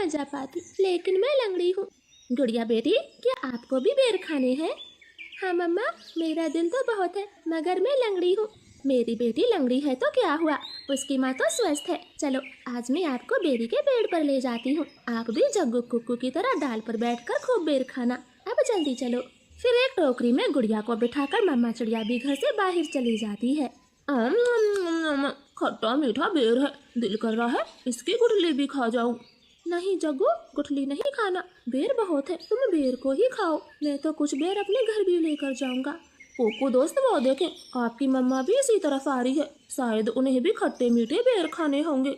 जा पाती, लेकिन मैं लंगड़ी हूँ। गुड़िया बेटी, क्या आपको भी बेर खाने हैं? हाँ मम्मा, मेरा दिल तो बहुत है, मगर मैं लंगड़ी हूँ। मेरी बेटी लंगड़ी है तो क्या हुआ, उसकी माँ तो स्वस्थ है। चलो आज मैं आपको बेरी के पेड़ पर ले जाती हूँ। आप भी जग्गू कुक्कू की तरह डाल पर बैठकर खूब बेर खाना। अब जल्दी चलो। फिर एक टोकरी में गुड़िया को बिठाकर मम्मा चिड़िया भी घर से बाहर चली जाती है। खट्टा मीठा बेर है, दिल कर रहा है इसकी गुठली भी खा जाऊं। नहीं जग्गू, गुठली नहीं खाना, बेर बहुत है, तुम बेर को ही खाओ। मैं तो कुछ बेर अपने घर भी लेकर जाऊंगा। कोको दोस्त, वो देखें, आपकी मम्मा भी इसी तरफ आ रही है, शायद उन्हें भी खट्टे मीठे बेर खाने होंगे।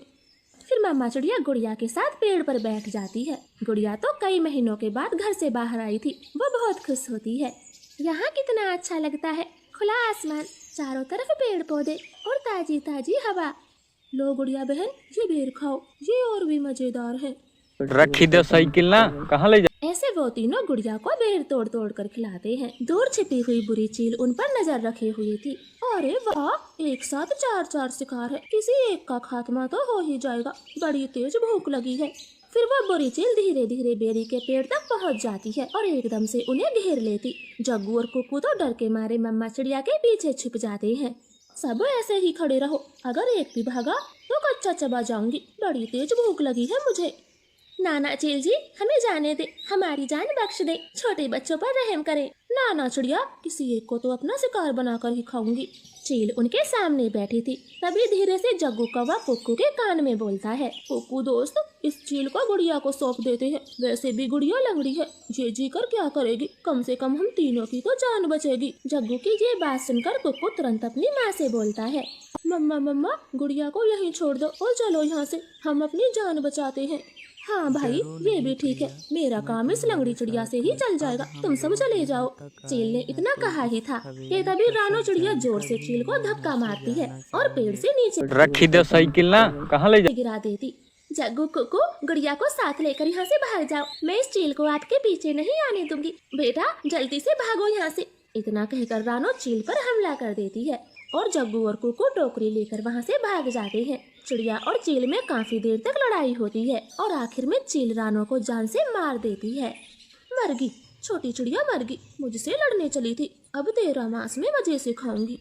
फिर मम्मा चिड़िया गुड़िया के साथ पेड़ पर बैठ जाती है। गुड़िया तो कई महीनों के बाद घर से बाहर आई थी, वो बहुत खुश होती है। यहाँ कितना अच्छा लगता है, खुला आसमान, चारों तरफ पेड़ पौधे और ताजी ताजी हवा। लो गुड़िया बहन, ये बेर खाओ, ये और भी मजेदार है। रखी दो साइकिल ना, कहाँ ले जा। ऐसे वो तीनों गुड़िया को बेर तोड़ तोड़ कर खिलाते हैं। दूर छिपी हुई बुरी चील उन पर नजर रखे हुए थी। अरे वाह, एक साथ चार चार शिकार है, किसी एक का खात्मा तो हो ही जाएगा, बड़ी तेज भूख लगी है। फिर वो बुरी चील धीरे धीरे बेरी के पेड़ तक पहुंच जाती है और एकदम से उन्हें घेर लेती। जग्गू और कुक्कू तो डर के मारे मम्मा चिड़िया के पीछे छुप जाते हैं। सब ऐसे ही खड़े रहो, अगर एक भी भागा तो कच्चा चबा जाऊंगी, बड़ी तेज भूख लगी है मुझे। नाना चील जी, हमें जाने दे, हमारी जान बख्श दे, छोटे बच्चों पर रहम करें। नाना चिड़िया, किसी एक को तो अपना शिकार बनाकर ही खाऊंगी। चील उनके सामने बैठी थी। तभी धीरे से जग्गू कौवा कुक्कू के कान में बोलता है, कुक्कू दोस्त, इस चील को गुड़िया को सौंप देते हैं, वैसे भी गुड़िया लंगड़ी है, ये जी कर क्या करेगी, कम से कम हम तीनों की तो जान बचेगी। जग्गू की ये बात सुनकर कुक्कू तुरंत अपनी माँ से बोलता है, मम्मा मम्मा, गुड़िया को यहीं छोड़ दो और चलो यहाँ से, हम अपनी जान बचाते हैं। हाँ भाई, ये भी ठीक है, मेरा काम इस लंगड़ी चिड़िया से ही चल जाएगा, तुम सब चले जाओ। चील ने इतना कहा ही था कि तभी रानो चिड़िया जोर से चील को धक्का मारती है और पेड़ से नीचे रखी दो साइकिल ना, कहाँ ले जा। गिरा देती। जग्गू कुक्कू, गुड़िया को साथ लेकर यहाँ से भाग जाओ, मैं इस चील को आपके पीछे नहीं आने दूंगी। बेटा जल्दी से भागो यहाँ से। इतना कहकर रानो चील पर हमला कर देती है और जग्गू और कुक्कू टोकरी लेकर वहाँ से भाग जाते हैं। चिड़िया और चील में काफी देर तक लड़ाई होती है और आखिर में चील रानो को जान से मार देती है। मर गई, छोटी चिड़िया मर गई, मुझसे लड़ने चली थी, अब तेरा मांस में मजे से खाऊंगी।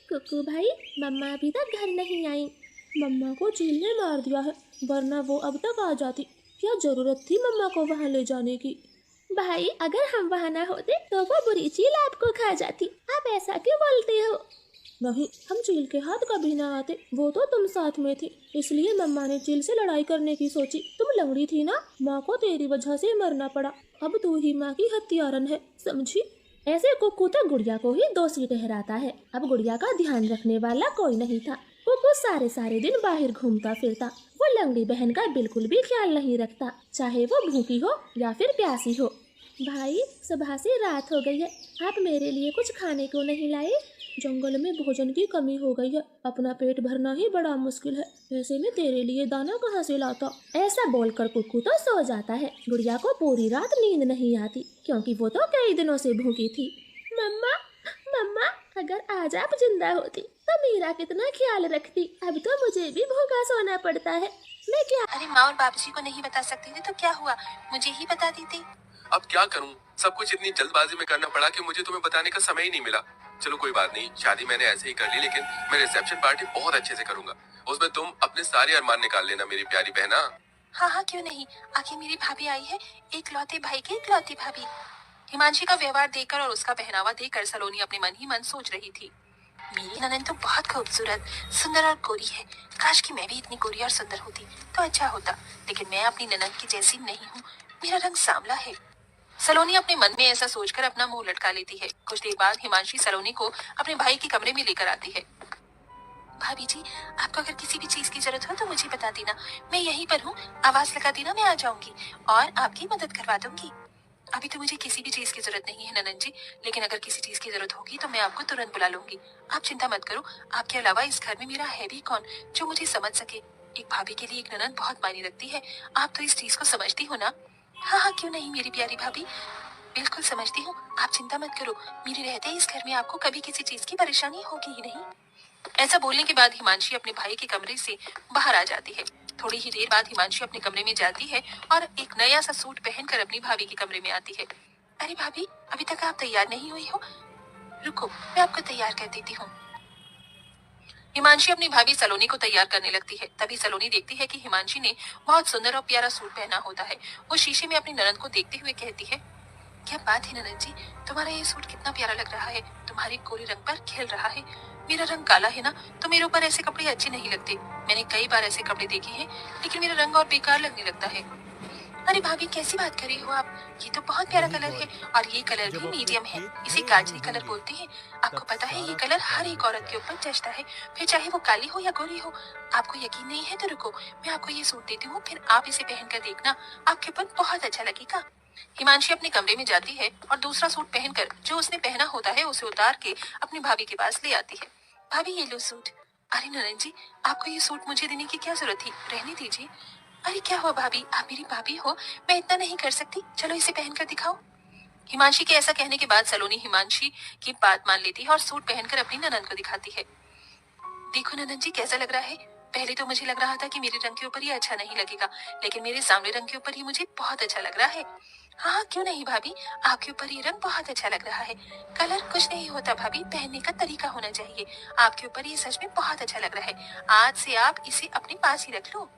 कुक्कू भाई, मम्मा अभी तक घर नहीं आई। मम्मा को चील ने मार दिया है, वरना वो अब तक आ जाती। क्या जरूरत थी मम्मा को वहाँ ले जाने की? भाई, अगर हम वहाँ ना होते तो वो बुरी चील आपको खा जाती, आप ऐसा क्यों बोलते हो? नहीं, हम चील के हाथ कभी ना आते, वो तो तुम साथ में थी, इसलिए मम्मा ने चील से लड़ाई करने की सोची। तुम लंगड़ी थी ना, माँ को तेरी वजह से मरना पड़ा, अब तू ही माँ की हत्यारन है, समझी? ऐसे कुक्कू तो गुड़िया को ही दोषी ठहराता है। अब गुड़िया का ध्यान रखने वाला कोई नहीं था। कुक्कू सारे दिन बाहर घूमता फिरता, वो लंगड़ी बहन का बिल्कुल भी ख्याल नहीं रखता, चाहे वो भूखी हो या फिर प्यासी हो। भाई, सुबह से रात हो गई है, आप मेरे लिए कुछ खाने को नहीं लाए? जंगल में भोजन की कमी हो गई है, अपना पेट भरना ही बड़ा मुश्किल है, ऐसे में तेरे लिए दाना कहाँ से लाता? ऐसा बोलकर कुक्कू तो सो जाता है। गुड़िया को पूरी रात नींद नहीं आती, क्योंकि वो तो कई दिनों से भूखी थी। मम्मा मम्मा, अगर आज आप जिंदा होती तो मेरा कितना ख्याल रखती, अब तो मुझे भी भूखा सोना पड़ता है। मैं क्या? अरे माँ और बाबूजी को नहीं बता सकती थी तो क्या हुआ, मुझे ही बता दी थी। अब क्या करूं, सब कुछ इतनी जल्दबाजी में करना पड़ा कि मुझे तुम्हें बताने का समय ही नहीं मिला। चलो कोई बात नहीं, शादी मैंने ऐसे ही कर ली, लेकिन मैं रिसेप्शन पार्टी बहुत अच्छे से करूंगा, उसमें तुम अपने सारे अरमान निकाल लेना मेरी प्यारी बहना। हाँ हाँ, क्यों नहीं, आखिर मेरी भाभी आई है, इकलौते भाई की इकलौती भाभी। हिमांशी का व्यवहार देखकर और उसका पहनावा देखकर सलोनी अपने मन ही मन सोच रही थी, मेरी ननद तो बहुत खूबसूरत, सुंदर और गोरी है, काश कि मैं भी इतनी गोरी और सुंदर होती तो अच्छा होता, लेकिन मैं अपनी ननद की जैसी नहीं हूँ, मेरा रंग सांवला है। सलोनी अपने मन में ऐसा सोचकर अपना मुंह लटका लेती है। कुछ देर बाद हिमांशी सलोनी को अपने भाई के कमरे में लेकर आती है। भाभी जी, आपको अगर किसी भी चीज की जरूरत हो तो मुझे बता देना, मैं यहीं पर हूँ, आवाज लगा देना, मैं आ जाऊंगी और आपकी मदद करवा दूंगी। अभी तो मुझे किसी भी चीज की जरूरत नहीं है ननद जी, लेकिन अगर किसी चीज की जरूरत होगी तो मैं आपको तुरंत बुला लूंगी। आप चिंता मत करो, आपके अलावा इस घर में मेरा है भी कौन जो मुझे समझ सके। एक भाभी के लिए एक ननद बहुत मायने रखती है, आप तो इस चीज को समझती हो ना? हाँ हाँ, क्यों नहीं मेरी प्यारी भाभी, बिल्कुल समझती हूँ, आप चिंता मत करो, मेरे रहते इस घर में आपको कभी किसी चीज की परेशानी होगी ही नहीं। ऐसा बोलने के बाद हिमांशी अपने भाई के कमरे से बाहर आ जाती है। थोड़ी ही देर बाद हिमांशी अपने कमरे में जाती है और एक नया सा सूट पहनकर अपनी भाभी के कमरे में आती है। अरे भाभी, अभी तक आप तैयार नहीं हुई हो? रुको, मैं आपको तैयार कर देती हूँ। हिमांशी अपनी भाभी सलोनी को तैयार करने लगती है। तभी सलोनी देखती है कि हिमांशी ने बहुत सुंदर और प्यारा सूट पहना होता है। वो शीशे में अपनी ननद को देखते हुए कहती है, क्या बात है ननद जी, तुम्हारा ये सूट कितना प्यारा लग रहा है, तुम्हारी गोरी रंग पर खेल रहा है। मेरा रंग काला है ना, तो मेरे ऊपर ऐसे कपड़े अच्छे नहीं लगते। मैंने कई बार ऐसे कपड़े देखे हैं, लेकिन मेरा रंग और बेकार लगने लगता है। अरे भाभी, कैसी बात कर रही हो आप? ये तो बहुत प्यारा कलर है और ये कलर भी मीडियम है। इसे गाजरी कलर बोलते हैं। आपको पता है ये कलर हर एक औरत के ऊपर जचता है, फिर चाहे वो काली हो या गोरी हो। आपको यकीन नहीं है तो रुको, मैं आपको ये सूट देती हूँ, फिर आप इसे पहनकर देखना, आपके ऊपर बहुत अच्छा लगेगा। हिमांशी अपने कमरे में जाती है और दूसरा सूट पहनकर जो उसने पहना होता है उसे उतार के अपनी भाभी के पास ले आती है। भाभी, ये लो सूट। अरे ननद जी, आपको ये सूट मुझे देने की क्या जरूरत थी, रहने दीजिए। अरे क्या हुआ भाभी, आप मेरी भाभी हो, मैं इतना नहीं कर सकती, चलो इसे पहनकर दिखाओ। हिमांशी के ऐसा कहने के बाद सलोनी हिमांशी की बात मान लेती है और सूट पहनकर अपनी ननद को दिखाती है। देखो ननद जी, कैसा लग रहा है? पहले तो मुझे लग रहा था कि मेरे रंग के ऊपर ये अच्छा नहीं लगेगा, लेकिन मेरे सामने रंग के ऊपर ये मुझे बहुत अच्छा लग रहा है। हाँ, क्यों नहीं भाभी, आपके ऊपर ये रंग बहुत अच्छा लग रहा है। कलर कुछ नहीं होता भाभी, पहनने का तरीका होना चाहिए। आपके ऊपर ये सच में बहुत अच्छा लग रहा है। आज से आप इसे अपने पास ही रख लो।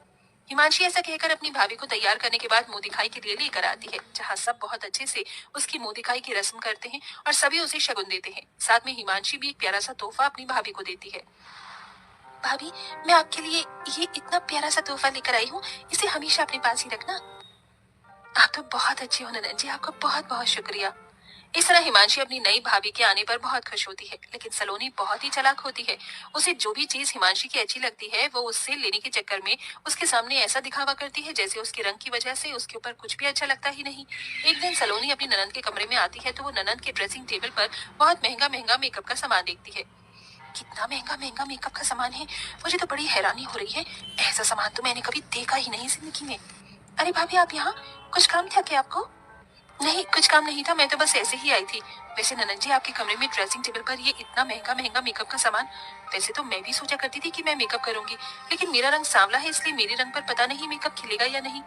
हिमांशी ऐसा कहकर अपनी भाभी को तैयार करने के बाद मुंह दिखाई के लिए लेकर आती है, जहाँ सब बहुत अच्छे से उसकी मुंह दिखाई की रस्म करते हैं और सभी उसे शगुन देते हैं। साथ में हिमांशी भी एक प्यारा सा तोहफा अपनी भाभी को देती है। भाभी, मैं आपके लिए ये इतना प्यारा सा तोहफा लेकर आई हूँ, इसे हमेशा अपने पास ही रखना। आप तो बहुत अच्छी हो ननद जी, आपका बहुत बहुत शुक्रिया। इस तरह हिमांशी अपनी नई भाभी के आने पर बहुत खुश होती है, लेकिन सलोनी बहुत ही चालाक होती है। उसे जो भी चीज हिमांशी की अच्छी लगती है वो उससे लेने के चक्कर में उसके सामने ऐसा दिखावा करती है जैसे उसके रंग की वजह से उसके ऊपर कुछ भी अच्छा लगता ही नहीं। एक दिन सलोनी अपनी ननद के कमरे में आती है तो वो ननद के ड्रेसिंग टेबल पर बहुत महंगा महंगा मेकअप का सामान देखती है। कितना महंगा महंगा मेकअप का सामान है, मुझे तो बड़ी हैरानी हो रही है। ऐसा सामान तो मैंने कभी देखा ही नहीं जिंदगी में। अरे भाभी, आप यहाँ कुछ काम था क्या आपको? नहीं, कुछ काम नहीं था, मैं तो बस ऐसे ही आई थी। वैसे ननद जी, आपके कमरे में ड्रेसिंग टेबल पर ये इतना महंगा महंगा मेकअप का सामान, वैसे तो मैं भी सोचा करती थी कि मैं मेकअप करूंगी, लेकिन मेरा रंग सांवला है, इसलिए मेरे रंग पर पता नहीं मेकअप खिलेगा या नहीं।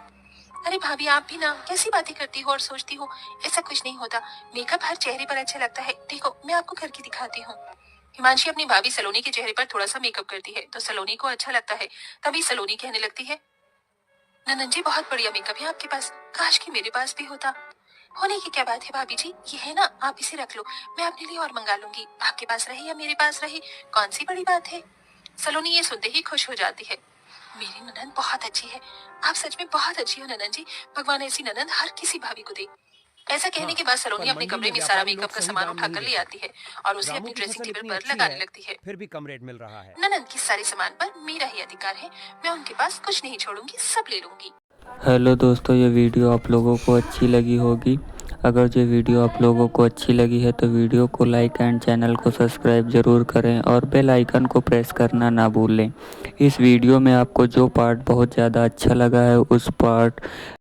अरे भाभी, आप भी ना कैसी बातें करती हो और सोचती हो, ऐसा कुछ नहीं होता। मेकअप हर चेहरे पर अच्छा लगता है। देखो, मैं आपको करके दिखाती हूँ। हिमांशी अपनी भाभी सलोनी के चेहरे पर थोड़ा सा मेकअप करती है तो सलोनी को अच्छा लगता है। तभी सलोनी कहने लगती है, ननद जी, बहुत बढ़िया मेकअप है आपके पास, काश कि मेरे पास भी होता। होने की क्या बात है भाभी जी, ये है ना, आप इसे रख लो, मैं अपने लिए और मंगा लूंगी। आपके पास रहे या मेरे पास रहे, कौन सी बड़ी बात है। सलोनी ये सुनते ही खुश हो जाती है। मेरी ननद बहुत अच्छी है, आप सच में बहुत अच्छी हो ननद जी, भगवान ऐसी ननद हर किसी भाभी को दे। ऐसा कहने के बाद सलोनी अपने कमरे में सारा मेकअप का सामान उठाकर ले आती है और उसे अपनी ड्रेसिंग टेबल पर लगाने लगती है। फिर भी कम रेट मिल रहा है। ननद के सारे सामान पर मेरा ही अधिकार है, मैं उनके पास कुछ नहीं छोड़ूंगी, सब ले लूंगी। हेलो दोस्तों, ये वीडियो आप लोगों को अच्छी लगी होगी। अगर ये वीडियो आप लोगों को अच्छी लगी है तो वीडियो को लाइक एंड चैनल को सब्सक्राइब ज़रूर करें और बेल आइकन को प्रेस करना ना भूलें। इस वीडियो में आपको जो पार्ट बहुत ज़्यादा अच्छा लगा है उस पार्ट